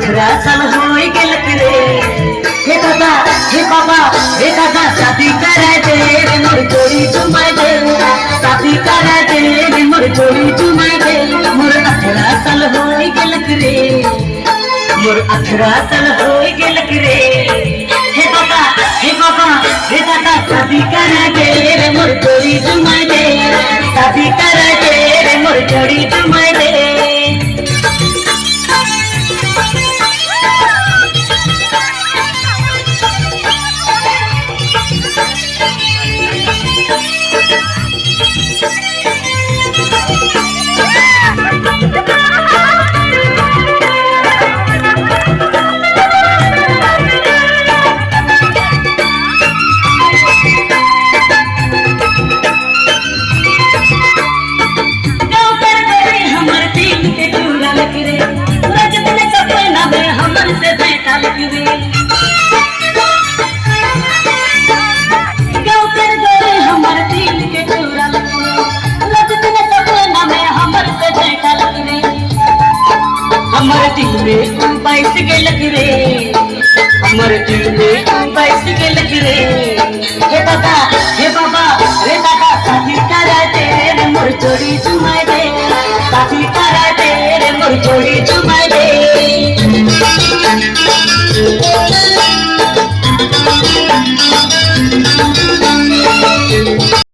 अठरा साल हो गेल रे। हे दादा हे बाबा हे दादा शादी कराय दे रे मोर जोड़ी जुमाय दे, शादी कराय दे रे मोर जोड़ी जुमाय दे। मोर 18 साल हो गेल रे, मोर 18 साल हो गेल रे। हे दादा हे बाबा हे दादा शादी कराय दे रे मोर जोड़ी जुमाय दे, शादी कराय दे रे मोर जोड़ी जुमाय दे। हमर दिल में तू बैठ गेल रे, हमर दिल में तू बैठ गेल रे। हे दादा हे बाबा रे दादा शादी कराय दे रे मोर जोड़ी जुमाय दे, शादी कराय दे रे मोर जोड़ी